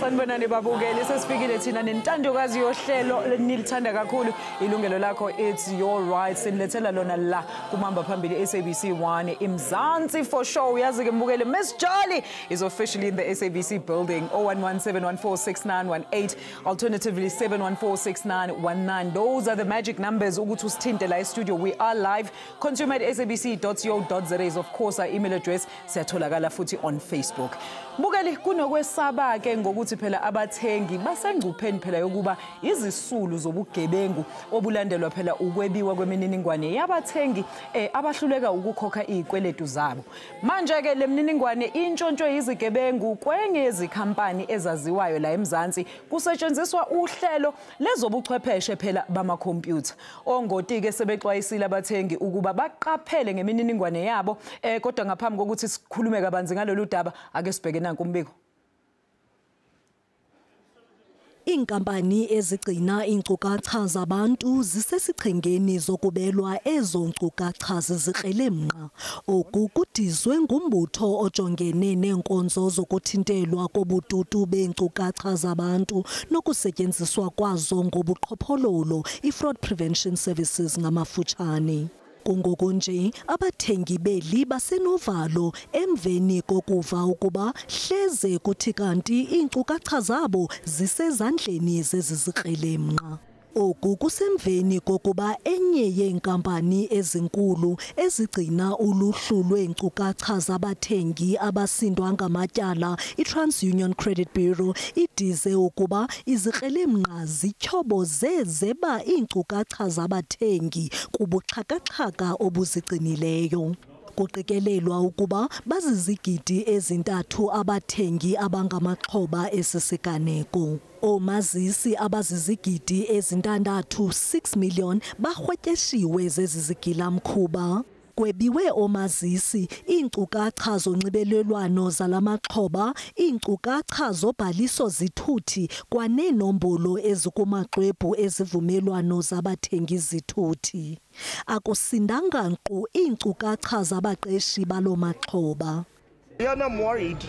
Sanibonani babukeli sesifikile thina nentandokazi yohlelo nilithanda kakhulu ilungelo lakho it's your right sinilethela lona la kumamba phambili SABC 1 iMzansi for show yazi ke mbukele Miss Jolly is officially in the SABC building 0117146918 alternatively 7146919 those are the magic numbers ukuthi usithinte la studio we are live consumer@sabc.co.za is of course our email address siyatholakala futhi on Facebook mbukeli kunokwesaba ke ngokuthi phela abathengi basengcupheni phela yokuba izisulu zobugebengu obulandelwa phela ukwebiwa kwemininingwane yabathengi abahluleka ukukhokha izikweletu zabo manje ke lemininingwane intshontsho yizigebengu kwenye yezikhampani ezaziwayo la eMzansi kusetshenziswa uhlelo lezobuchwepheshe phela bamakhompyutha ongoti ke sebexwayisile abathengi ukuba baqaphele ngemininingwane yabo kodwa ngaphambi kokuthi sikhulume kabanzi ngalolu daba ake sibheke nanku umbiko Inkampani ezigcina inkcukacha zabantu zisesichengeni zokubelwa ezonkcukacha zizikrelemnqa okukudizwe ngumbutho ojongene nenkonzo zokuthintelwa kobututu beenkcukacha zabantu nokusetyenziswa kwazo ngobuqhophololo iFraud Prevention Services ngamafutshane kungokunje abathengi beli basenovalo emveni kokuva ukuba hleze kuthi kanti iinkcukacha zabo zisezandleni zezizikrelemnqa oku kusemveni kokuba enye yeenkampani ezinkulu ezigcina uluhlu lweenkcukacha zabathengi abasindwa ngamatyala iTransunion Credit Bureau idize ukuba izikrelemnqa zityhoboze zeba iinkcukacha zabathengi kubuxhakaxhaka obuzigcinileyo kuqikelelwa ukuba bazizigidi ezintathu abathengi abangamaxhoba esisiganeko omazisi abazizigidi ezintandathu 6 million barhwetyeshiwe zezizigilamkhuba kwebiwe omazisi iinkcukacha zonxibelelwano zalamaxhoba iinkcukacha zobhaliso zithuthi kwaneenombolo ezikumaxwebhu ezivumelwano zabathengi zithuthi akusindanga nkqu iinkcukacha zabaqeshi baloo maxhoba Yeah, I'm worried,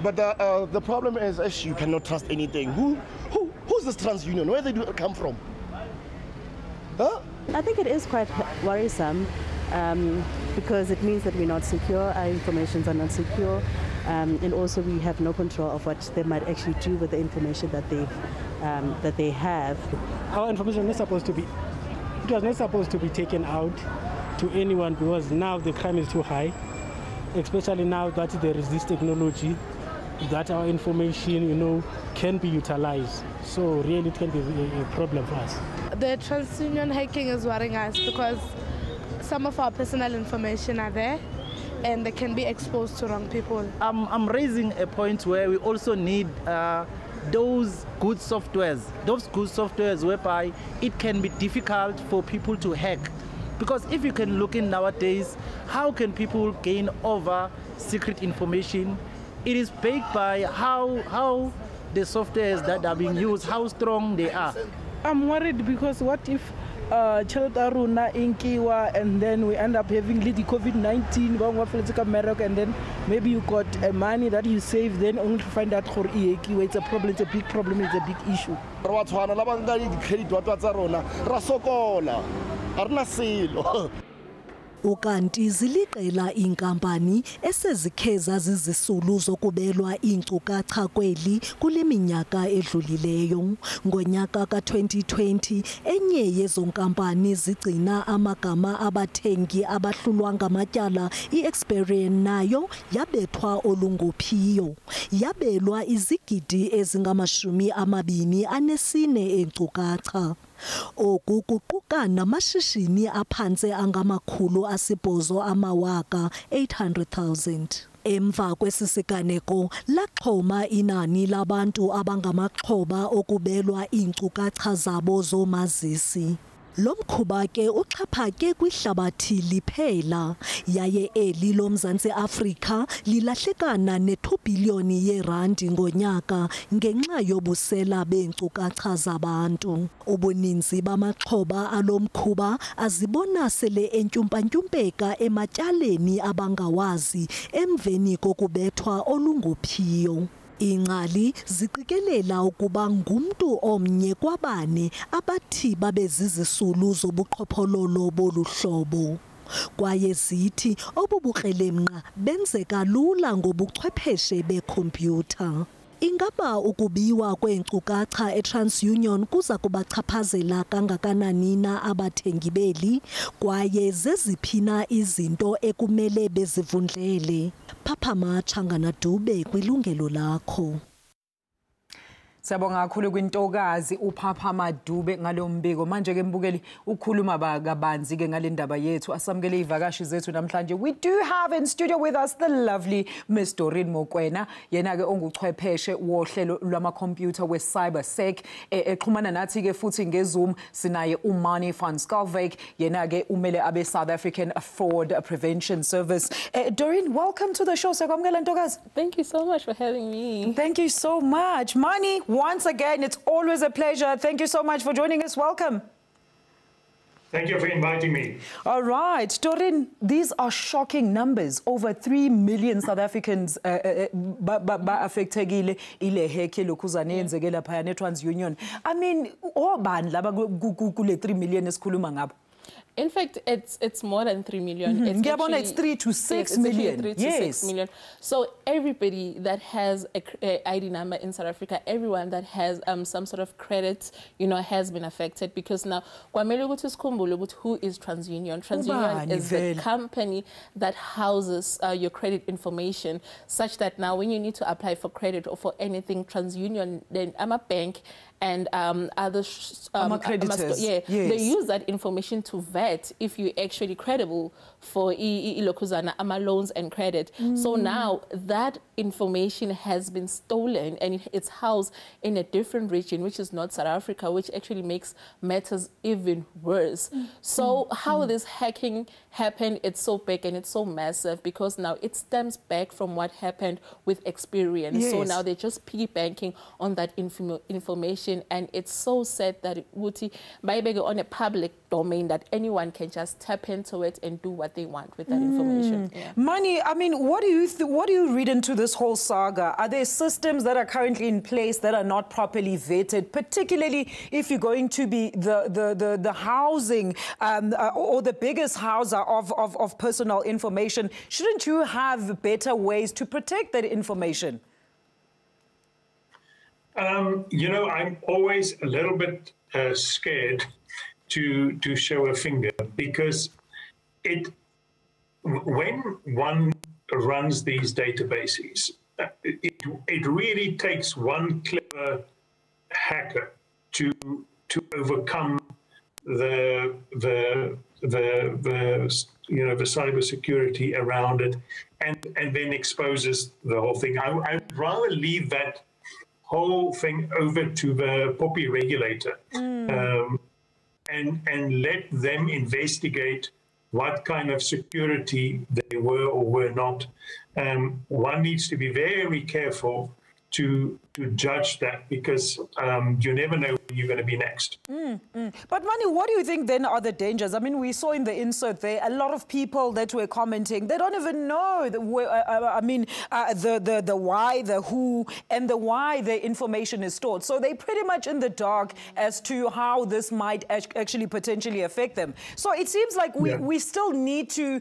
but the problem is you cannot trust anything. Who's this TransUnion? Where they do it come from? Huh? I think it is quite worrisome because it means that we're not secure, our informations are not secure, and also we have no control of what they might actually do with the information that they have. Our information is supposed to be, it was not supposed to be taken out to anyone because now the crime is too high, especially now that there is this technology that our information, can be utilized. So really it can be a problem for us. The TransUnion hacking is worrying us because some of our personal information are there and they can be exposed to wrong people. I'm raising a point where we also need those good softwares whereby it can be difficult for people to hack. Because if you can look in nowadays, how can people gain over secret information? It is baked by how the softwares that are being used, how strong they are. I'm worried because what if child aruna inkiwa and then we end up having the COVID-19 America and then maybe you got money that you save then only to find out it's a problem, it's a big problem, it's a big issue. ukanti ziliqela inkampani esezikheza zizisulu zokubelwa iinkcukacha kweli kuleminyaka edlulileyo ngonyaka ka2020 enye yezonkampani zigcina amagama abathengi abahlulwa ngamatyala iExperian nayo yabethwa olungophiyo yabelwa izigidi ezingama-24 eenkcukacha oku kuquka namashishini aphantse angama-800,000 emva kwesisiganeko laxhoma inani labantu abangamaxhoba okubelwa iinkcukacha zabo zoomazisi lo mkhuba ke uxhaphake kwihlabathi liphela yaye eli loMzantsi Afrika lilahlekana ne2 billion yeerandi ngonyaka ngenxa yobusela beenkcukacha zabantu ubuninzi bamaxhoba alomkhuba azibona sele entyumpantyumpeka ematyaleni abangawazi emveni kokubethwa olungophiyo Ingcali ziqikelela ukuba ngumuntu omnye kwabane abathi babezizisulu zobuqhophololo boluhlobo. Kwaye zithi obubukrelemnqa benzeka lula ngobuchwepheshe bekhompyutha. Ingaba ukubiwa kweenkcukacha eTransunion kuza kubachaphazela kangakanani na abathengi beli kwaye zeziphina izinto ekumele bezivundlele? Papaya Act kwilungelo lakho. Siyabonga kakhulu kwintokazi uPapaya Madube ngalo mbiko. Manje ke mbukeli ukhuluma kabanzi ke ngale ndaba yethu. Asamukele ivakashi zethu namhlanje. We do have in studio with us the lovely Miss Doreen Mokwena. Yena ke onguchwepheshe wohlelo lwamakhompyutha we-SABC. Exhumana nathi ke futhi ngeZoom sinaye uMani van Schalkwyk. Yena ke umele abe South African Fraud Prevention Service. Doreen, welcome to the show. Siyakwamukela ntokazi. Thank you so much for having me. Thank you so much. Mani, once again, it's always a pleasure. Thank you so much for joining us. Welcome. Thank you for inviting me. All right, Doreen, these are shocking numbers. Over 3 million South Africans affected ile heke lokhuzane yenzekela phaya neTransunion. I mean, obani laba kule 3 million esikhuluma ngabo? In fact, it's more than 3 million. It's 3 to 6 million. 3 to 6 million. So everybody that has a ID number in South Africa, everyone that has some sort of credit, has been affected, because now who is TransUnion? TransUnion is the company that houses your credit information, such that now when you need to apply for credit or for anything, TransUnion, then I'm a bank, and other creditors. They use that information to vet if you're actually credible for loans and credit. So now that information has been stolen and it's housed in a different region, which is not South Africa, which actually makes matters even worse. So how this hacking happened, it's so big and it's so massive, because now it stems back from what happened with Experience. So now they're just piggybanking on that information. And it's so sad that it would be on a public domain that anyone can just tap into it and do what they want with that information. Mani, I mean, what do you read into this whole saga? Are there systems that are currently in place that are not properly vetted, particularly if you're going to be the housing or the biggest houser of personal information? Shouldn't you have better ways to protect that information? I'm always a little bit scared to show a finger, because when one runs these databases, it really takes one clever hacker to overcome the cybersecurity around it, and then exposes the whole thing. I'd rather leave that whole thing over to the poppy regulator and let them investigate what kind of security they were or were not. One needs to be very careful to judge that, because you never know when you're going to be next. But Mani, what do you think then are the dangers? I mean, we saw in the insert there a lot of people that were commenting, they don't even know the why, the who, and the why the information is stored. So they're pretty much in the dark as to how this might actually potentially affect them. So it seems like we still need to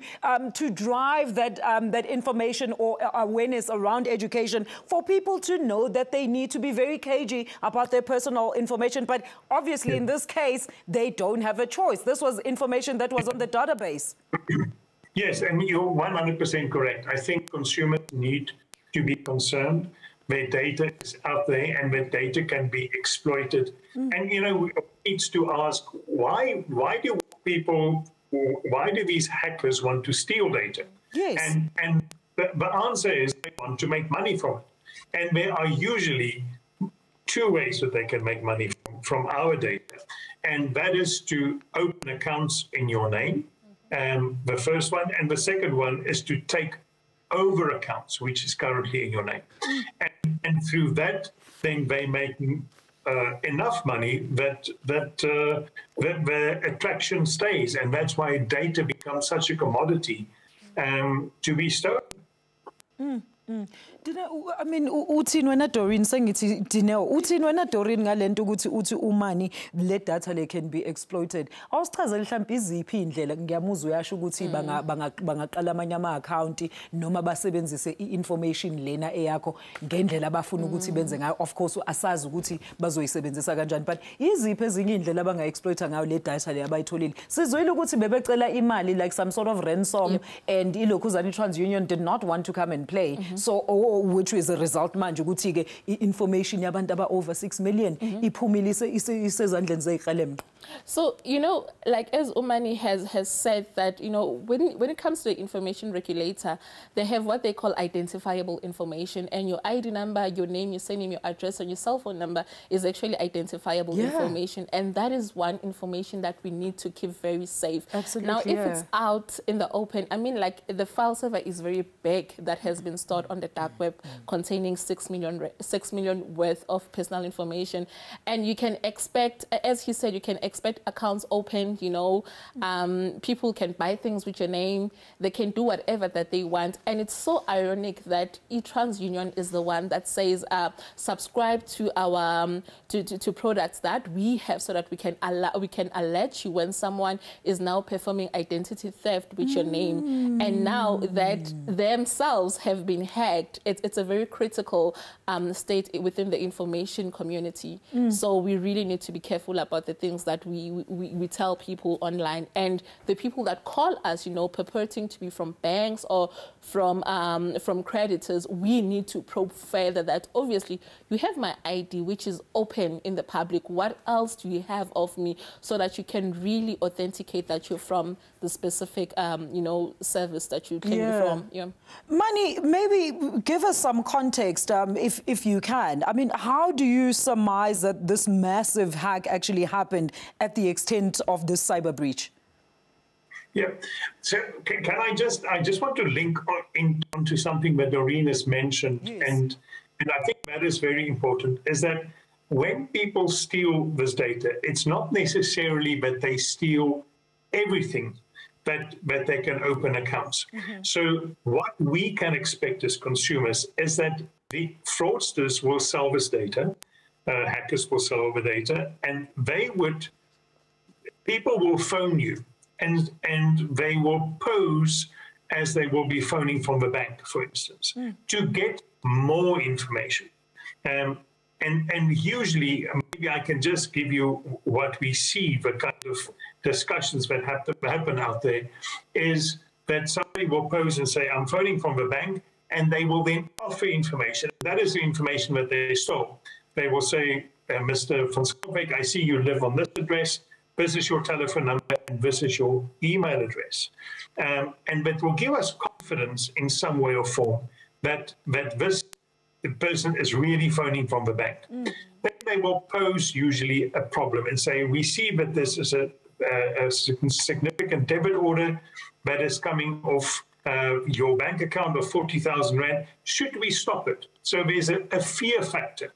drive that information or awareness around education for people to know that they need to be very cagey about their personal information. But obviously, in this case, they don't have a choice. This was information that was on the database. Yes, and you're 100% correct. I think consumers need to be concerned. Their data is out there, and their data can be exploited. And, we need to ask, why do these hackers want to steal data? Yes. And the answer is they want to make money from it. And there are usually two ways that they can make money from our data. And that is to open accounts in your name, the first one. And the second one is to take over accounts, which is currently in your name. And through that, then they make enough money that the attraction stays. And that's why data becomes such a commodity to be stolen. I mean, uthini wena Doreen sengithi Dineo uthini wena Doreen ngalento ukuthi uthi umani le data le can be exploited. Awusichazela mhlawumbe iziphi indlela ngiyamuzwa uyasho ukuthi bangaqala amanye ama account noma basebenzise information lena eyakho ngendlela abafuna ukuthi benze ngayo. Of course asazi ukuthi bazoyisebenzisa kanjani, but iziphi ezinye indlela abanga exploiter ngayo le data le abayitholile. Sizoyile ukuthi bebecela imali like some sort of ransom, and ilokhuzana TransUnion did not want to come and play. So which is a result manje ukuthi ke information yabantu aba over 6 million iphumilise isezandleni zeziqalembe. So, you know, like as Umani has said that, you know, when it comes to the information regulator, they have what they call identifiable information, and your ID number, your name, your surname, your address, and your cell phone number is actually identifiable information, and that is one information that we need to keep very safe. Absolutely. Now, if it's out in the open, I mean, like the file server is very big that has been stored on the dark web, containing 6 million worth of personal information, and you can expect, as he said, you can expect accounts opened, you know, people can buy things with your name, they can do whatever that they want, and it's so ironic that TransUnion is the one that says subscribe to our to products that we have so that we can alert you when someone is now performing identity theft with your name, and now that themselves have been hacked, it's a very critical state within the information community. So we really need to be careful about the things that we tell people online, and the people that call us, you know, purporting to be from banks or from creditors. We need to probe further that obviously you have my ID, which is open in the public. What else do you have of me, so that you can really authenticate that you're from the specific you know, service that you came from. Mani, maybe give us some context if you can. I mean, how do you surmise that this massive hack actually happened at the extent of this cyber breach? Yeah, so I just want to link onto something that Doreen has mentioned, and I think that is very important, is that when people steal this data, it's not necessarily that they steal everything that they can open accounts. So what we can expect as consumers is that the fraudsters will sell this data, hackers will sell the data, and people will phone you, and they will pose as they will be phoning from the bank, for instance, to get more information. And usually, maybe I can just give you what we see, the kind of discussions that happen out there, is that somebody will pose and say, I'm phoning from the bank, and they will then offer information. That is the information that they stole. They will say, Mr. Van Skelbeck, I see you live on this address, this is your telephone number, and this is your email address. And that will give us confidence in some way or form that this person is really phoning from the bank. Then they will pose usually a problem and say, we see that this is a significant debit order that is coming off your bank account of 40,000 Rand. Should we stop it? So there's a fear factor.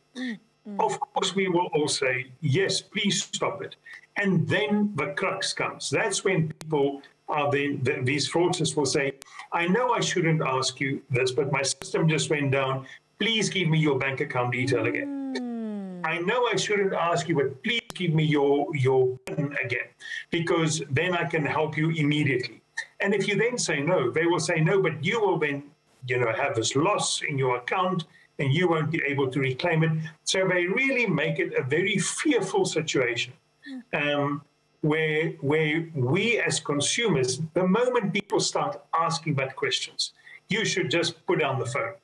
Of course, we will all say, yes, please stop it. And then the crux comes. That's when people are these fraudsters will say, I know I shouldn't ask you this, but my system just went down. Please give me your bank account detail again. I know I shouldn't ask you, but please give me your PIN again, because then I can help you immediately. And if you then say no, they will say no, but you will then, you know, have this loss in your account and you won't be able to reclaim it. So they really make it a very fearful situation. Where we as consumers, the moment people start asking that questions, you should just put down the phone.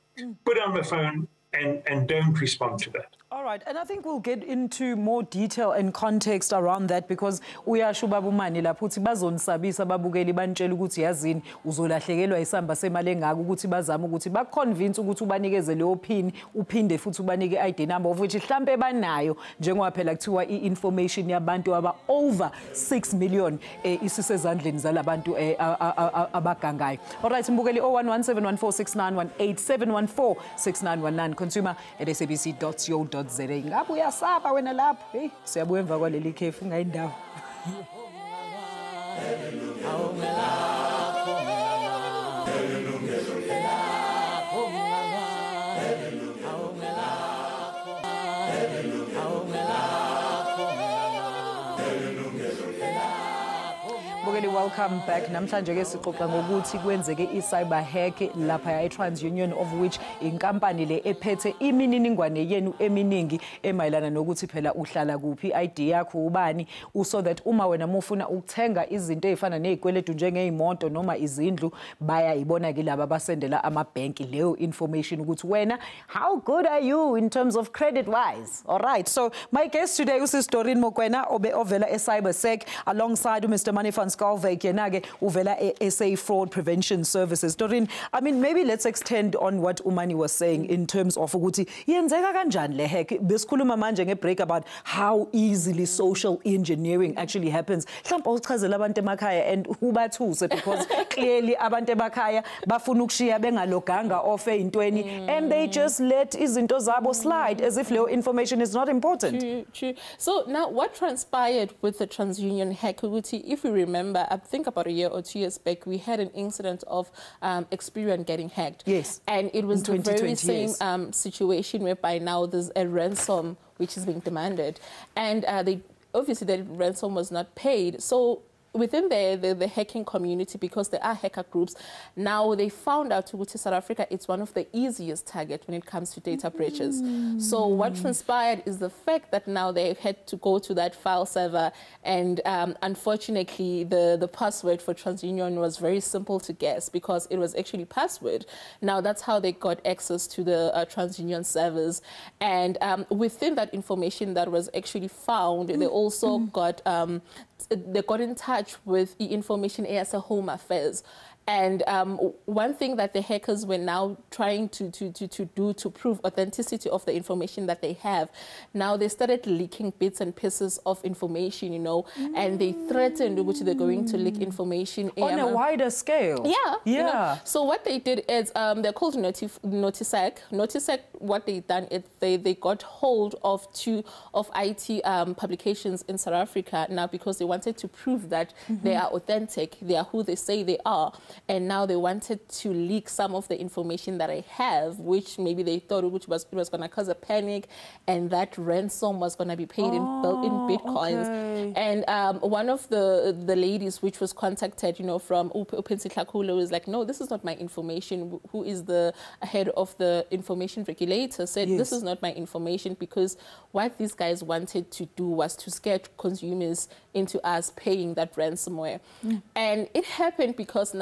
Put down the phone and don't respond to that. All right, and I think we'll get into more detail and context around that, because uyasho babumani lapho uthi bazonisabisa babukeli bantshela ukuthi yazini uzolahlekelwa isamba semali engaka ukuthi bazama ukuthi baconvince ukuthi ubanikeze leyo pin uphinde futhi ubanike ID number of which mhlambe banayo, njengoba phela kuthiwa information yabantu aba over 6 million isisezandleni zalabantu abagangayo. All right, mbukeli 0117146918 7146919 consumer@sabc.co.za. Ngabe uyasaba wena lapho? Hey, siyabuya emva kwaleli khefu ngayindawo. Welcome back. Namhlanje ke sixoxa ngokuthi kwenzeke i-cyber hack lapha e-TransUnion, of which inkampani le ephethe imininingwane yenu eminingi emayelana nokuthi phela uhlala kuphi, ID yakho ubani, so that uma wena mufuna ukuthenga izinto ezifana nezikweletu njengezimoto noma izindlu bayayibona ke laba basendela amabhenki leyo information ukuthi wena how good are you in terms of credit wise. All right, so my guest today is Doreen Mokwena ovela e-CyberSec alongside Mr. Manifan Yenage uvela SA Fraud Prevention Services. Doreen, I mean, maybe let's extend on what Umani was saying in terms of ukuthi yenzeka kanjani le hack. Besikhuluma manje ngebreak about how easily social engineering actually happens. Mhlawumbe usichazela abantu emakhaya and ubathuse because clearly abantu emakhaya bafuna ukushiya bengaloganga off eintweni and they just let izinto zabo slide as if leyo information is not important. True. So now what transpired with the TransUnion hack, if you remember, I think about a year or 2 years back, we had an incident of Experian getting hacked. Yes. And it was the very same situation whereby now there's a ransom which is being demanded. And obviously that ransom was not paid. So within the hacking community, because there are hacker groups, now they found out to South Africa, it's one of the easiest targets when it comes to data breaches. So what transpired is the fact that now they had to go to that file server, and unfortunately the password for TransUnion was very simple to guess because it was actually password. Now that's how they got access to the TransUnion servers, and within that information that was actually found, they also got in touch with the information as a Home Affairs. And one thing that the hackers were now trying to do to prove authenticity of the information that they have, now they started leaking bits and pieces of information, and they threatened which they're going to leak information on a wider scale. Yeah. So what they did is they're called Notisec. Notisec, what they done is they got hold of two of IT publications in South Africa now because they wanted to prove that they are authentic, they are who they say they are. And now they wanted to leak some of the information that I have, which maybe they thought it was going to cause a panic, and that ransom was going to be paid in Bitcoins. Okay. And one of the ladies which was contacted, from Lakho is like, no, this is not my information. Who is the head of the information regulator said, this is not my information, because what these guys wanted to do was to scare consumers into us paying that ransomware. And it happened because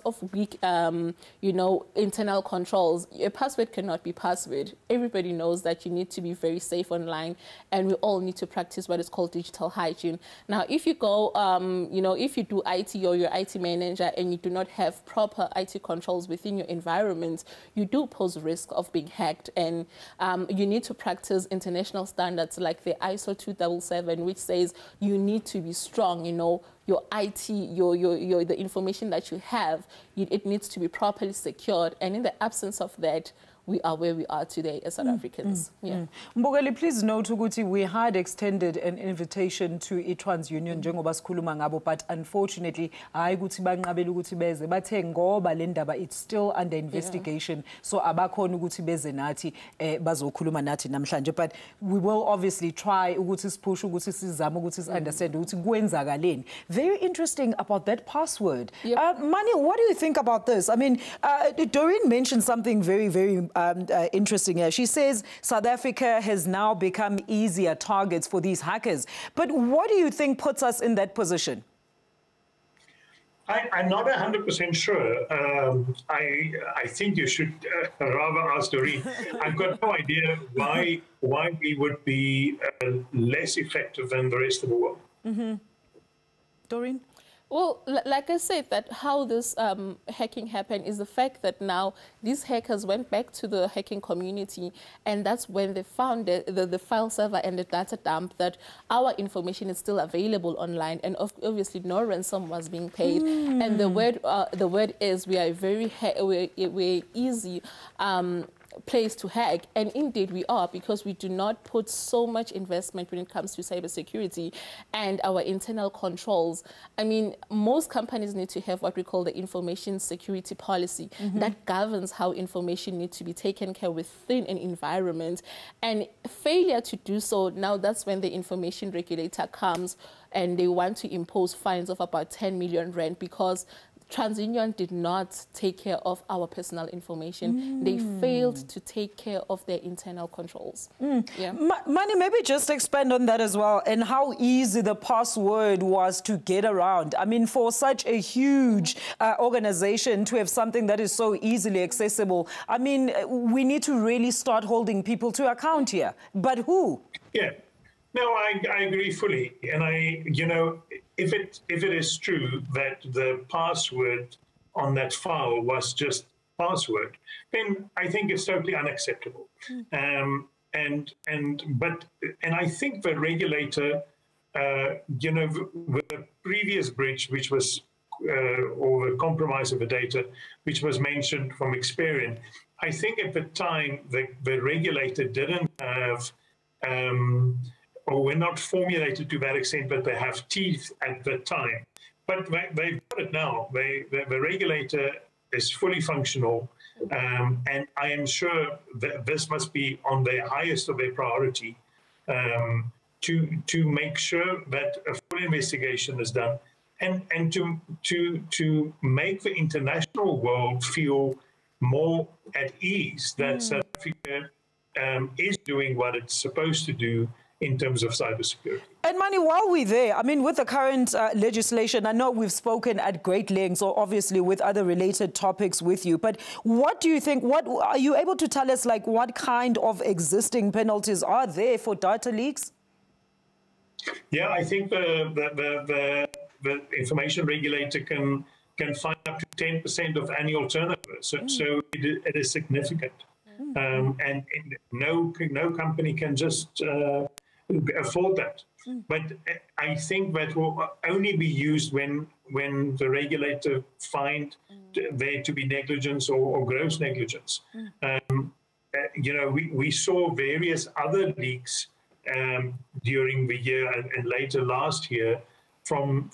of weak, internal controls. A password cannot be password. Everybody knows that you need to be very safe online, and we all need to practice what is called digital hygiene. Now, if you go, if you do IT or you're IT manager and you do not have proper IT controls within your environment, you do pose risk of being hacked, and you need to practice international standards like the ISO 277, which says you need to be strong, your IT, the information that you have, it needs to be properly secured. And in the absence of that, we are where we are today as South Africans. Mbogeli, please note ukuthi we had extended an invitation to TransUnion njengoba sikhuluma ngabo, but unfortunately hayi ukuthi banqabela ukuthi beze bathe ngoba le ndaba it's still under investigation, so abakhona ukuthi beze nathi bazokhuluma nathi namhlanje, but we will obviously try ukuthi sipush ukuthi sizame ukuthi understand ukuthi kwenzakaleni. Very interesting about that password. Mani, what do you think about this? I mean, Doreen mentioned something very, very interesting here. She says South Africa has now become easier targets for these hackers. But what do you think puts us in that position? I'm not 100% sure. I think you should rather ask Doreen. I've got no idea why we would be less effective than the rest of the world. Doreen? Well, like I said, that how this hacking happened is the fact that now these hackers went back to the hacking community, and that's when they found the file server and the data dump that our information is still available online, and obviously no ransom was being paid. And the word is we are very we're easy place to hack, and indeed we are, because we do not put so much investment when it comes to cybersecurity and our internal controls. I mean, most companies need to have what we call the information security policy that governs how information needs to be taken care within an environment, and failure to do so, now that's when the information regulator comes and they want to impose fines of about 10 million rand because TransUnion did not take care of our personal information. They failed to take care of their internal controls. Yeah. Mani, maybe just expand on that as well, and how easy the password was to get around. I mean, for such a huge organization to have something that is so easily accessible, I mean, we need to really start holding people to account here. But who? Yeah. No, I agree fully. And you know, if it is true that the password on that file was just password, then I think it's totally unacceptable. And I think the regulator, you know, with the previous breach, which was or the compromise of the data, which was mentioned from Experian, I think at the time the regulator didn't have or were not formulated to that extent, but they have teeth at the time. But they've got it now. The regulator is fully functional, and I am sure that this must be on the highest of their priority to make sure that a full investigation is done, and to make the international world feel more at ease that South Africa is doing what it's supposed to do in terms of cybersecurity. And Mani, while we're there, I mean, with the current legislation, I know we've spoken at great lengths, or obviously with other related topics with you, but what do you think, what are you able to tell us, like, what kind of existing penalties are there for data leaks? Yeah, I think the information regulator can fine up to 10% of annual turnover, so it is significant. And no company can just afford that. But I think that will only be used when the regulator find there to be negligence or gross negligence. You know, we saw various other leaks during the year and later last year from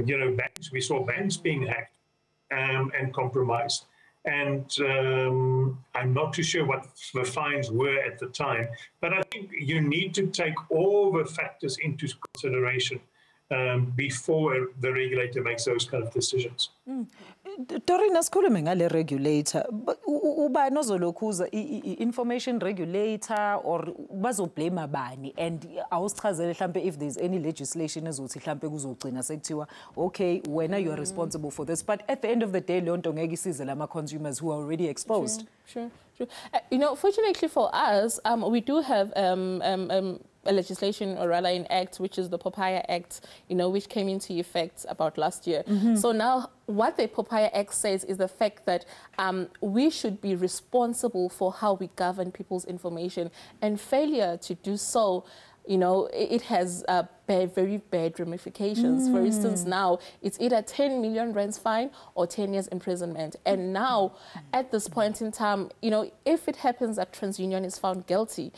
you know, banks. We saw banks being hacked and compromised. And I'm not too sure what the fines were at the time, but I think you need to take all the factors into consideration before the regulator makes those kind of decisions. Dorina, sikhulume ngale regulator. Ubani ozolokhuza information regulator or bazoblame bani, and awusichazele mhlambe if there's any legislation ezothi mhlambe kuzogcina sekuthiwa okay, wena you are responsible for this, but at the end of the day leyo nto ngeke isize lama consumers who are already exposed. Sure. You know, fortunately for us, we do have a legislation, or rather an act, which is the Papaya Act, you know, which came into effect about last year. So now what the Papaya Act says is the fact that we should be responsible for how we govern people's information, and failure to do so, you know, it has very bad ramifications. For instance, now it's either 10 million rands fine or 10 years imprisonment. And now, at this point in time, you know, if it happens that TransUnion is found guilty,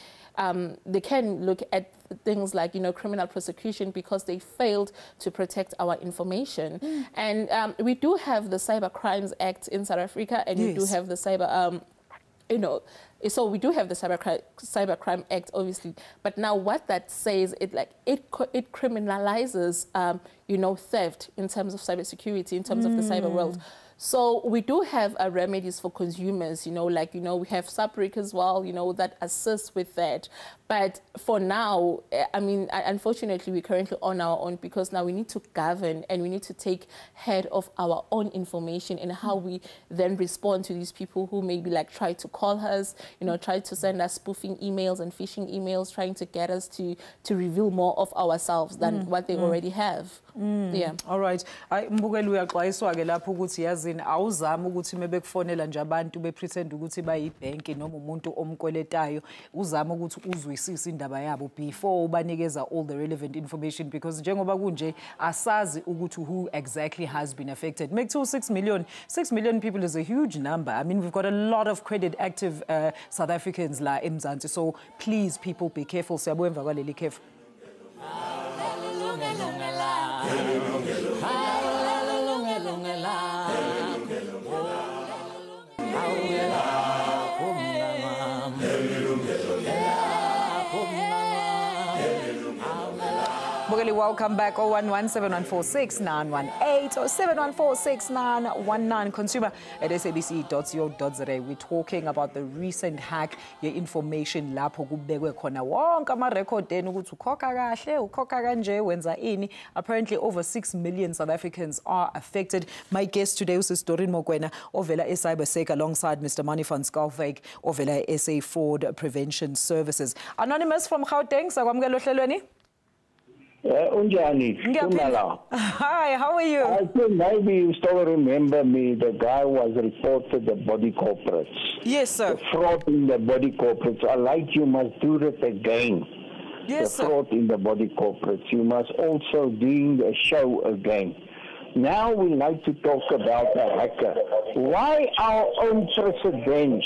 they can look at things like, you know, criminal prosecution because they failed to protect our information. And we do have the Cyber Crimes Act in South Africa, and we do have the cyber, you know, so we do have the Cyber Crime Act, obviously. But now what that says, it criminalizes, you know, theft in terms of cybersecurity, in terms of the cyber world. So we do have remedies for consumers, you know, like, you know, we have SABC as well, you know, that assists with that. But for now, I mean, unfortunately, we're currently on our own, because now we need to govern and we need to take head of our own information and how we then respond to these people who maybe like try to call us, you know, try to send us spoofing emails and phishing emails, trying to get us to reveal more of ourselves than what they already have. Yeah. All right. Mbukeli uyaxwayiswa ke lapho ukuthi yazi emsakazweni awuzama ukuthi mebekufonela nje abantu bepretend ukuthi bayibhenki noma umuntu omkweletayo uzama ukuthi uzwisise indaba yabo before ubanikeza all the relevant information, because njengoba kunje asazi ukuthi who exactly has been affected. Make 6 million people is a huge number. I mean, we've got a lot of credit active South Africans la eMzansi, so please people be careful. Siyabonga emva kwaleli khefu. Welcome back. 011-714-6918 or 714-6919. Consumer at sabc.co.za. We're talking about the recent hack. Your information lapho kubekwe khona wonke ama record enu ukuthi ukhokha kahle ukhokha kanje wenza ini. Apparently over 6 million South Africans are affected. My guest today is Doreen Mokwena ovela SABC alongside Mr. Manifan Skalvik ovela SA Fraud Prevention Services. Anonymous from Gauteng, sakwamukela ohlelweni. Unjani? Hi, how are you? I think maybe you still remember me. The guy was reported the body corporates. Yes, sir. The fraud in the body corporates. I like you must do it again. Yes, the fraud in the body corporates. You must also do a show again. Now we like to talk about the hacker. Why our own president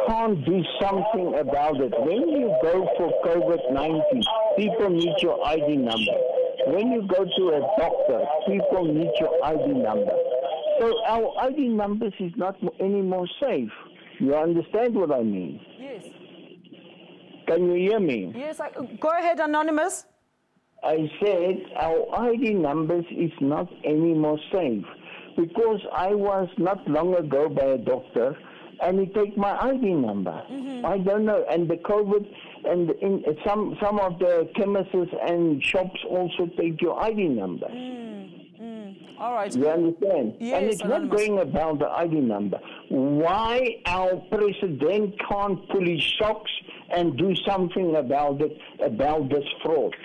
can't do something about it? When you go for COVID-19, people need your ID number. When you go to a doctor, people need your ID number. So our ID numbers is not any more safe. You understand what I mean? Yes. Can you hear me? Yes, go ahead, Anonymous. I said our ID numbers is not any more safe, because I was not long ago by a doctor and he take my ID number. I don't know, and the COVID, and in some of the chemists and shops also take your ID number. All right. You understand? Yes, and it's Anonymous. not going about the ID number. Why our president can't pull his socks and do something about it, about this fraud?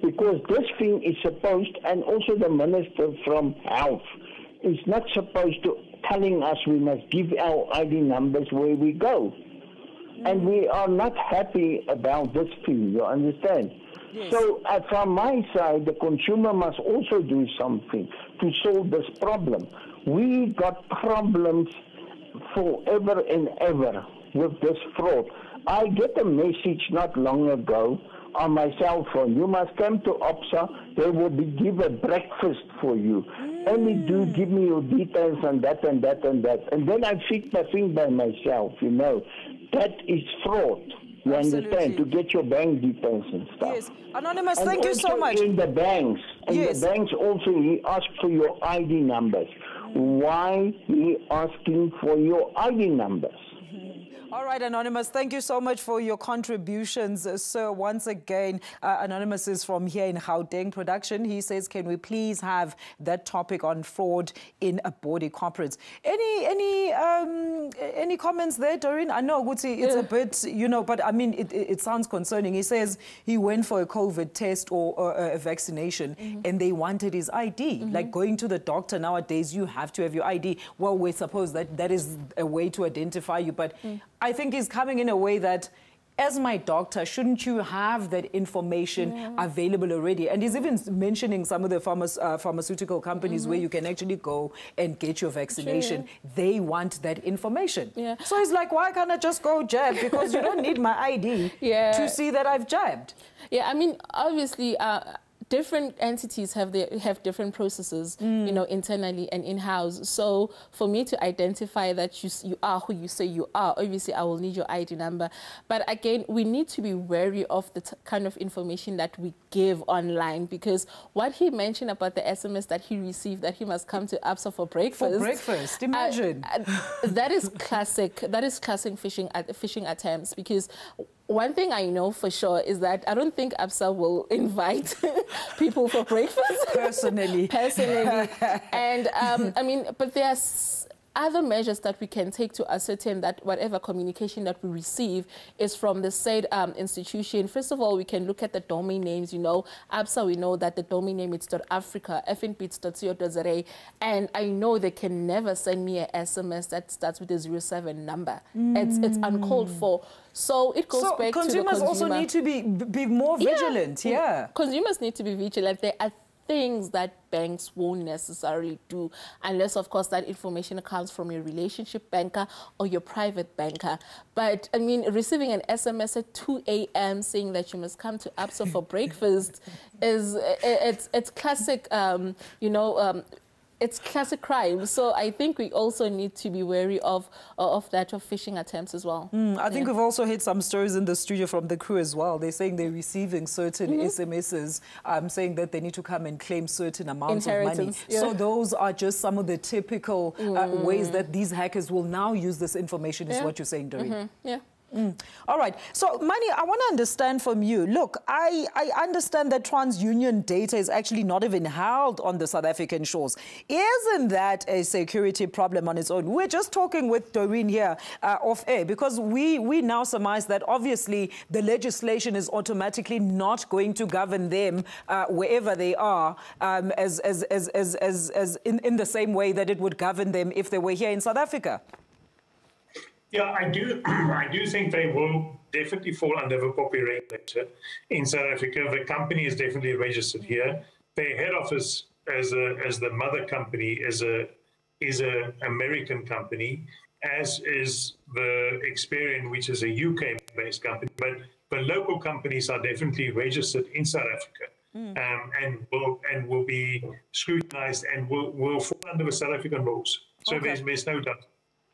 Because this thing is supposed, and also the Minister from Health is not supposed to telling us we must give our ID numbers where we go. And we are not happy about this thing, you understand? Yes. So from my side, the consumer must also do something to solve this problem. We got problems forever and ever with this fraud. I get a message not long ago on my cell phone. You must come to OPSA. They will give a breakfast for you. Only do give me your details and that and that and that. And then I fix my thing by myself, you know. That is fraud. You understand? To get your bank details and stuff. Yes. Anonymous, and thank you so much. In the banks. In yes. the banks also, he asked for your ID numbers. Why he asking for your ID numbers? All right, Anonymous, thank you so much for your contributions. Sir, once again, Anonymous is from here in Gauteng Production. He says, can we please have that topic on fraud in a body corporate? Any comments there, Doreen? I know, Guti, it's a bit, you know, but I mean, it sounds concerning. He says he went for a COVID test or a vaccination and they wanted his ID. Like going to the doctor nowadays, you have to have your ID. Well, we suppose that is a way to identify you, but I think he's coming in a way that, as my doctor, shouldn't you have that information available already? And he's even mentioning some of the pharmaceutical companies where you can actually go and get your vaccination. They want that information. So he's like, why can't I just go jab? Because you don't need my ID to see that I've jabbed. Yeah, I mean, obviously, different entities have different processes, you know, internally and in-house. So for me to identify that you are who you say you are, obviously I will need your ID number. But again, we need to be wary of the kind of information that we give online, because what he mentioned about the SMS that he received, that he must come to ABSA for breakfast. For breakfast, imagine. That is classic. That is classic phishing attempts, because one thing I know for sure is that I don't think ABSA will invite people for breakfast. Personally. And I mean, but there's other measures that we can take to ascertain that whatever communication that we receive is from the said institution. First of all, we can look at the domain names. You know, ABSA, we know that the domain name is .africa, FNP it's .co.za, and I know they can never send me an SMS that starts with a 07 number. It's uncalled for. So it goes back to the consumer. Consumers also need to be more vigilant. Yeah. Consumers need to be vigilant. There are things that banks won't necessarily do unless, of course, that information comes from your relationship banker or your private banker. But, I mean, receiving an SMS at 2 a.m. saying that you must come to ABSA for breakfast it's classic, it's classic crime. So I think we also need to be wary of phishing attempts as well. I think we've also had some stories in the studio from the crew as well. They're saying they're receiving certain SMSs saying that they need to come and claim certain amounts of money. Yeah. So those are just some of the typical ways that these hackers will now use this information, is what you're saying, Doreen. Yeah. All right. So, Mani, I want to understand from you. Look, I understand that TransUnion data is actually not even held on the South African shores. Isn't that a security problem on its own? We're just talking with Doreen here off air because we now surmise that obviously the legislation is automatically not going to govern them wherever they are as in the same way that it would govern them if they were here in South Africa. Yeah, I do think they will definitely fall under the POPI regulator in South Africa. The company is definitely registered here. Their head office as the mother company is a American company, as is the Experian, which is a UK-based company. But the local companies are definitely registered in South Africa and will be scrutinized and will fall under the South African rules. So there's no doubt.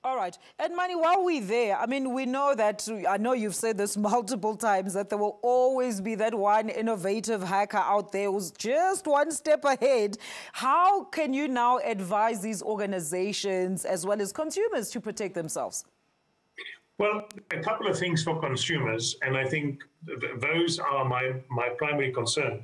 All right. And Mani, while we're there, I mean, we know that, I know you've said this multiple times, that there will always be that one innovative hacker out there who's just one step ahead. How can you now advise these organizations as well as consumers to protect themselves? Well, a couple of things for consumers, and I think those are my primary concern,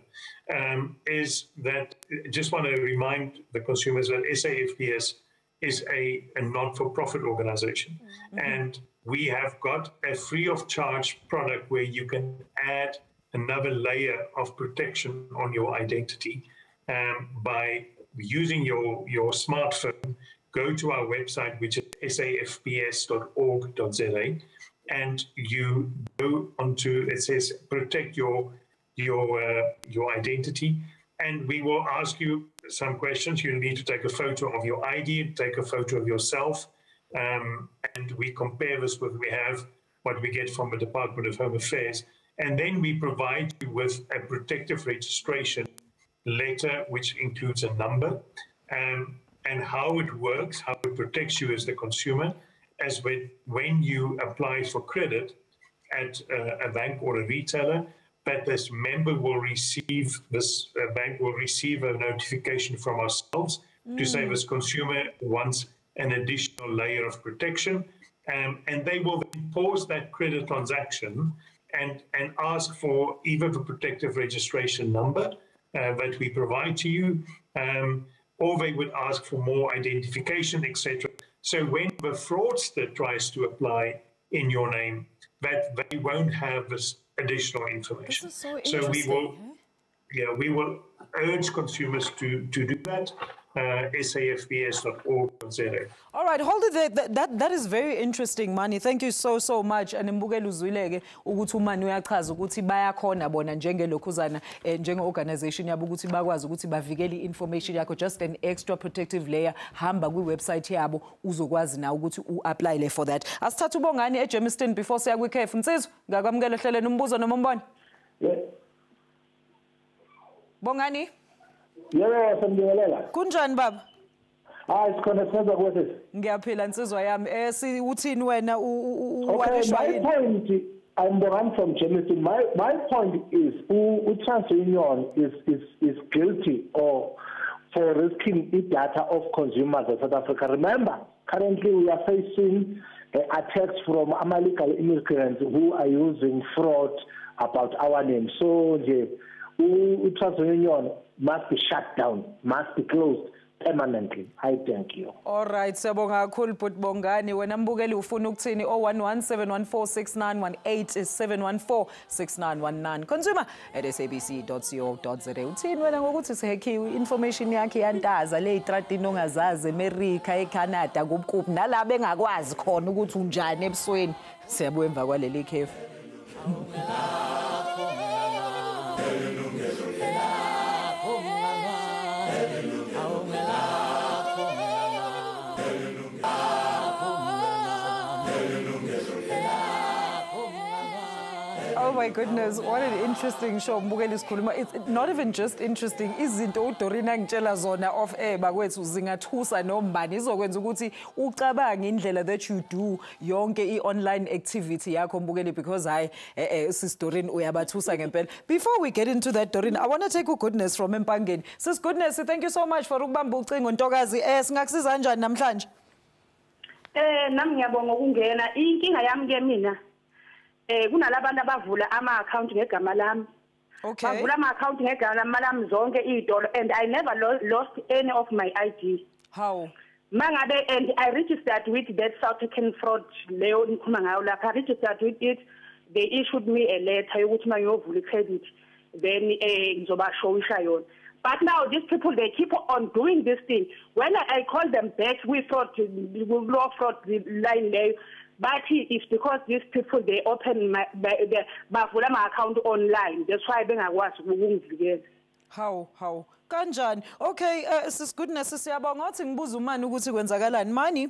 is that I just want to remind the consumers that SAFPS is a non-for-profit organization. And we have got a free-of-charge product where you can add another layer of protection on your identity by using your smartphone. Go to our website, which is safps.org.za, and you go onto, it says, protect your identity. And we will ask you some questions. You need to take a photo of your ID, take a photo of yourself, and we compare this with what we get from the Department of Home Affairs. And then we provide you with a protective registration letter, which includes a number, and how it works, how it protects you as the consumer, as when you apply for credit at a bank or a retailer, that this member will receive, this bank will receive a notification from ourselves to say this consumer wants an additional layer of protection. And they will then pause that credit transaction and ask for either the protective registration number that we provide to you, or they would ask for more identification, etc. So when the fraudster tries to apply in your name, that they won't have this additional information. This is so interesting. We will urge consumers to do that. safps.org.za. All right, hold it there. That is very interesting, Mani. Thank you so much. And mbukela uzwileke ukuthi uMani uyachaza ukuthi bayakhona bona njengelokhuzana njenge-organization yabo ukuthi bakwazi ukuthi bavikele information yakho, just an extra protective layer. Hamba kwi-website yabo uzokwazi na ukuthi u-apply for that. Asithatha uBongani eGermiston before siya kwi-cafe. Msizwe, ngakwamukela hleleni umbuzo noma umbone? Bongani? Yes, ngiyalelela. Kunjani baba? Sikhona senza ukuthi. Ngiyaphila nsizwa yami. Uthini wena Okay, my point, I'm the one from Germiston. My point is, TransUnion is guilty for risking the data of consumers in South Africa. Remember, currently we are facing attacks from illegal immigrants who are using fraud about our name. So TransUnion must be shut down, must be closed. permanently. I thank you. All right, siyabonga kakhulu but Bongani wena mbukeli ufuna ukuthini 011 714 consumer@sabc.co.za uthini wena ngokuthi sihekhiwe information yakhe yantaza le itratini ongazazi eAmerica eCanada kubukuphi nalabo engakwazi khona ukuthi unjani ebusweni siyabuya emva kwaleli khefu. Oh my goodness, what an interesting show. It's not even just interesting. Izinto uDorina ngitshela zona off air bakwethu zingathusa nombani izokwenza ukuthi ucabange indlela that you do yonke i-online activity yakho mbukeli because sis Dorina uyabathusa ngempela. Before we get into that Dorina, I want to take Goodness from Empangeni. Sis Goodness, thank you so much for ukubamba ucingo Ntokazi. Singakusiza kanjani namhlanje? Nami ngiyabonga ukungena. Inkinga yami ke mina kunalabantu abavula ama-account ngegama lami. Okay. Bavula ama-account ngegama lami zonke iy'tolo and I never lost any of my ID. How? Mangabe and I registered with that South African fraud leyo nikhuluma ngayo lapha. I registered with it. They issued me a letter yokuthi mangiyovula i-credit then ngizobashowisha yona. But now these people, they keep on doing this thing. When I call them back, we thought law fraud line there. But it's because these people, they open my account online. That's why I was moving. How? Kanjani? Okay, sis Goodness siyabonga ukuthi ngibuza umani ukuthi kwenzakalani. Mani,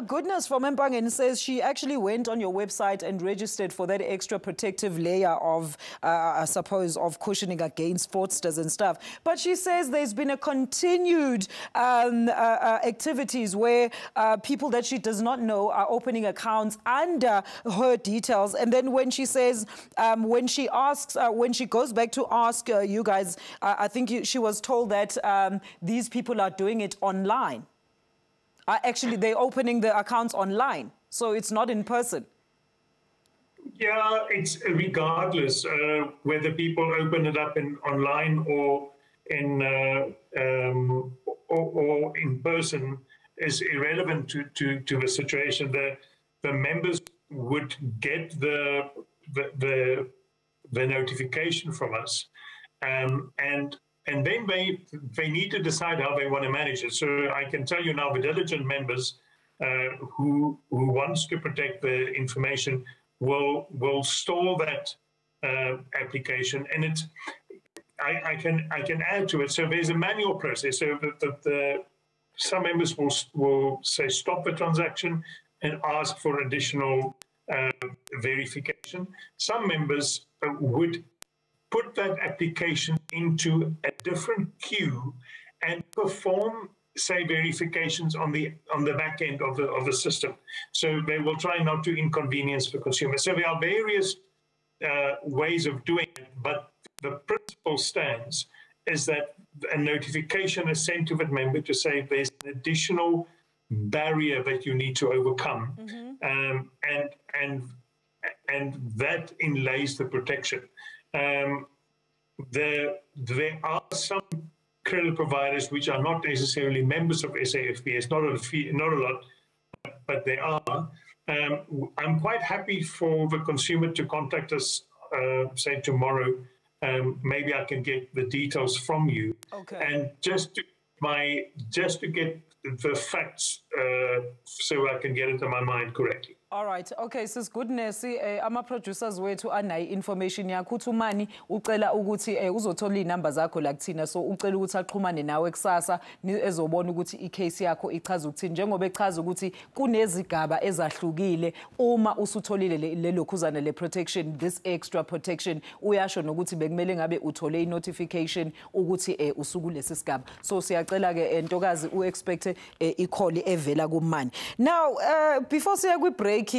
Goodness from Empangeni says she actually went on your website and registered for that extra protective layer of, I suppose, of cushioning against fraudsters and stuff. But she says there's been a continued activities where people that she does not know are opening accounts under her details. And then when she says, when she goes back to ask you guys, I think she was told that these people are doing it online. Actually, they're opening the accounts online, so it's not in person. Yeah, it's regardless whether people open it up online or in person is irrelevant to the situation. The members would get the notification from us, and then they need to decide how they want to manage it. So I can tell you now, the diligent members who wants to protect the information will store that application, and it's I can add to it. So there's a manual process. So some members will say stop the transaction and ask for additional verification. Some members would put that application into a different queue and perform, say, verifications on the back end of the system. So they will try not to inconvenience the consumer. So there are various ways of doing it, but the principle stands is that a notification is sent to the member to say there's an additional barrier that you need to overcome, and that inlays the protection. There are some credit providers which are not necessarily members of SAFPS, not a lot, but they are. I'm quite happy for the consumer to contact us, say tomorrow. Maybe I can get the details from you, and just to get the facts so I can get it in my mind correctly. All right. Okay, sis Goodness, ama producers wethu anayi information yakho uthi umani ucela ukuthi uzothola inamba zakho la kuthina, so ucela ukuthi aqhumane nawe kusasa ezobona ukuthi icase yakho ichaza ukuthini, njengoba echaza ukuthi kunezigaba ezahlukile uma usutholile le lokhuzana le protection, this extra protection, uyasho nokuthi bekumele ngabe uthole notification ukuthi usuku lesi sigaba. So siyacela ke Ntokazi uexpect i-call evela kumani. Now before siya kwi break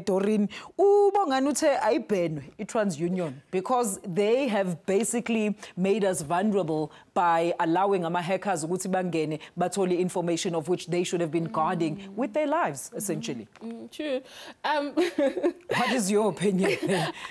Doreen, ubongani uthe ayibhenwe iTransUnion because they have basically made us vulnerable by allowing ama hackers ukuthi bangene bathole information of which they should have been guarding with their lives essentially. True. What is your opinion?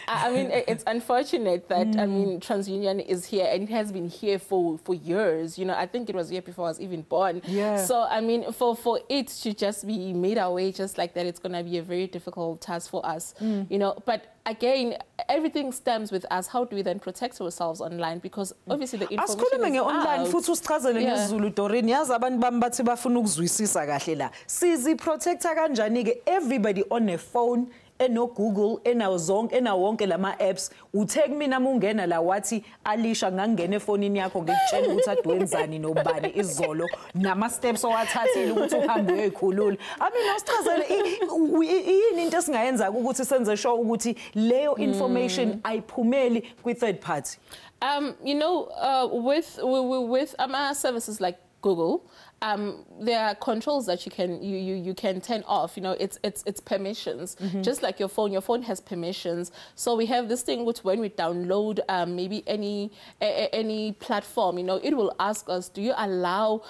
I mean, it's unfortunate that I mean TransUnion is here and it has been here for years. You know, I think it was here before I was even born. Yeah. So I mean, for it to just be made away just like that, it's going to be a very difficult task for us. You know, but again, everything stems with us. How do we then protect ourselves online? Because obviously the information is online out. futhi usichazele ngesiZulu Doreen, yazi abantu bami bathi bafuna ukuzwisisa kahle la. Sizi protector kanjani ke everybody on a phone eno Google enawo wonke lama apps uthe kumina mungena la wathi Alisha ngangena efonini yakho ngikutshela ukuthi adwenzani nobani izolo nama steps owathathile ukuthi uhambe uyoyikhulula. I mean usichazele yini into esingayenza ukuthi senze sure ukuthi leyo information ayiphumeli kwi third party. You know, with services like Google, there are controls that you can turn off. You know, it's permissions. Just like your phone has permissions. So we have this thing which when we download maybe any platform, you know, it will ask us, do you allow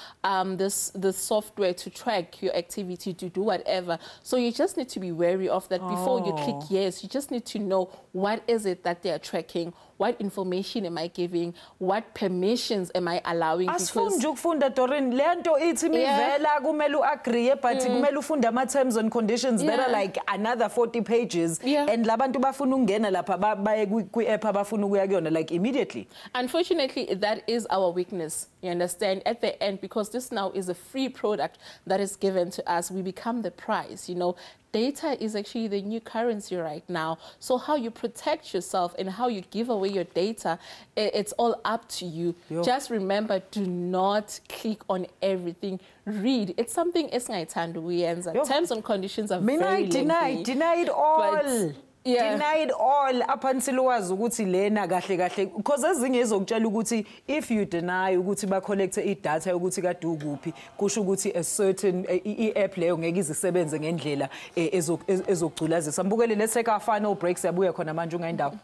this software to track your activity, to do whatever? So you just need to be wary of that before you click yes. You just need to know what is it that they are tracking. What information am I giving? What permissions am I allowing? Asifunda ukufunda Doreen lento ithi mivela kumele uagree but kumele ufunde ama terms and conditions that are like another 40 pages and labantu bafuna ukungena lapha baye kwi app abafuna ukuya kuyona like immediately. Unfortunately, that is our weakness. You understand? At the end, because this now is a free product that is given to us, we become the price, you know. Data is actually the new currency right now. So how you protect yourself and how you give away your data, it's all up to you. Just remember, do not click on everything. Read. It's something esingayithanda. Terms and conditions are very lengthy. Deny it all. Deny it all up until wazi ukuthi lena kahle because ezinye ezokutshela ukuthi if you deny ukuthi ba collect data ukuthi kade ukuphi kusho ukuthi a certain app leyo ngeke izisebenze ngendlela ezogculazisa. Mbukele let's take our final break siyabuya khona manje ungayindawo.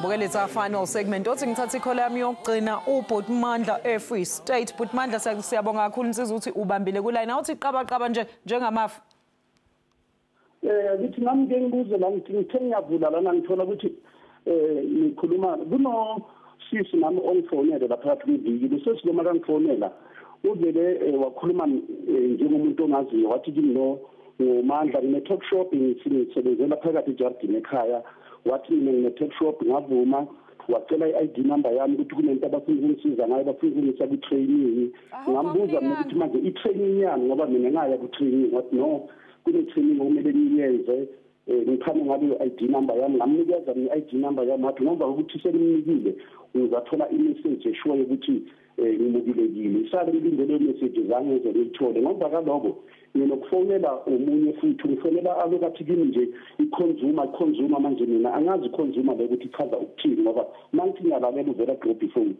Mbukele it's our final segment. Othi ngithatha ikhola yami yokugcina uBhutmandla Free State. Bhutmandla siyabonga kakhulu insizwa ukuthi ubambile ku line. Awuthi qaba nje njengamafu. Ngithi nami ke ngibuze la ngithe ngiyavula lana ngithola ukuthi ngikhuluma kuno sisi nami ongifonela lapha kwiviki besesiloma kangifonela uvele wakhuluma njengomuntu ongaziyo wathi kimi no ngomandla ngine talk shop ngisebenzela phakathi ejardini ekhaya wathi mina ngine talk shop ngavuma wacela i-ID number yami ukuthi kunento abafuna ukunisiza ngayo bafuna ukunisa ku-training ngambuza mina ukuthi manje i-training yami ngoba mina ngaya ku-training wathi no kune-training okumele niyenze ngiphane ngabe i-ID number yami ngamnikeza i-ID number yami wathi ngoba ukuthi senimnikile uzathola i-message eshoyo ukuthi ngimukilekile isale ngilindele i-message zange ngize ngiyithole ngoba kaloko mina ukufonela omunye futhi ngifonela alokathi kimi nje i-consumer manje mina angazi i-consumer ukuthi ichaza ukuthini ngoba mangithi ngiyalalela uvela drop ifoni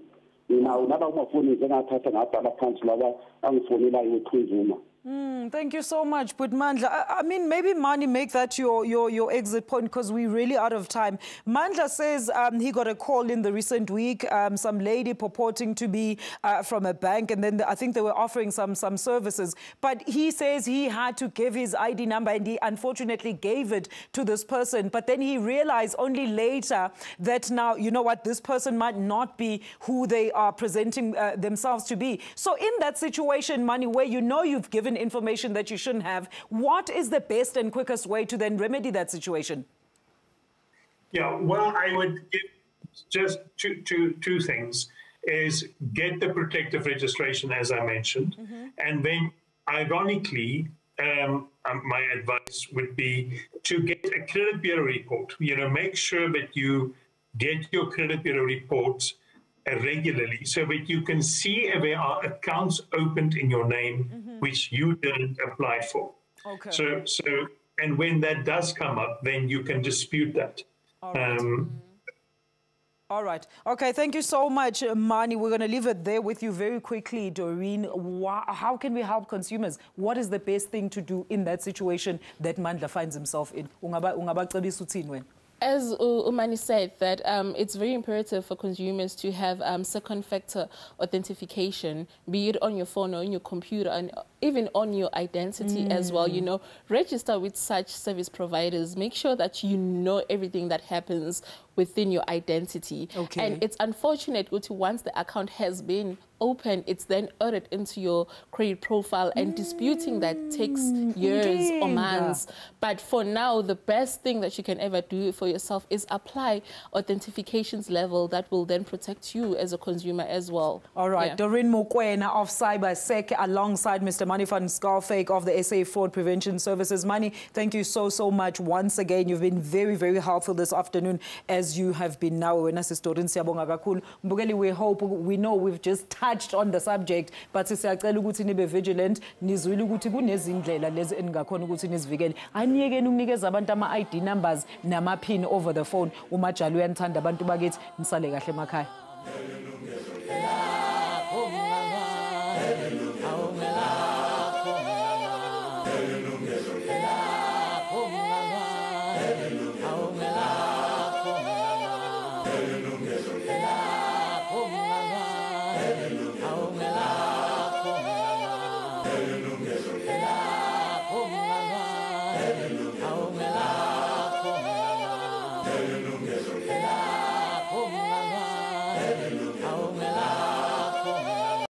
nawo naba umafoni njengathatha ngabhala phansi laba angifonelayo we-consumer. Thank you so much, Bhutmandla. I mean, maybe Mani, make that your exit point because we're really out of time. Mandla says he got a call in the recent week, some lady purporting to be from a bank, and then I think they were offering some services. But he says he had to give his ID number, and he unfortunately gave it to this person. But then he realized only later that now, you know what, this person might not be who they are presenting themselves to be. So in that situation, Mani, where you know you've given information that you shouldn't have, what is the best and quickest way to then remedy that situation? Yeah, well, I would give just two things, is get the protective registration, as I mentioned, and then, ironically, my advice would be to get a credit bureau report. You know, make sure that you get your credit bureau reports regularly so that you can see if there are accounts opened in your name which you didn't apply for. Okay. So, and when that does come up, then you can dispute that. All right. Okay, thank you so much, Mani. We're going to leave it there with you very quickly, Doreen. How can we help consumers? What is the best thing to do in that situation that Mandla finds himself in? As Umani said, that it's very imperative for consumers to have second factor authentication, be it on your phone or on your computer, and even on your identity as well. You know, register with such service providers. Make sure that you know everything that happens within your identity. Okay. And it's unfortunate once the account has been open, it's then added into your credit profile, and disputing that takes years or months. But for now, the best thing that you can ever do for yourself is apply authentications level that will then protect you as a consumer as well. All right, Doreen Mokwena of CyberSec alongside Mr. Mani van Schalkwyk of the SA Fraud Prevention Services. Mani, thank you so much once again. You've been very, very helpful this afternoon, as you have been now. We hope, we know we've just touched on the subject, but siyacela ukuthi nibe vigilant, nizwile ukuthi kunezindlela lezi engakhona ukuthi nizivikele. Aniyeke ukunikeza abantu ama-ID numbers nama-pin over the phone. Umajali uyanithanda abantu bakithi, nisale kahle emakhaya.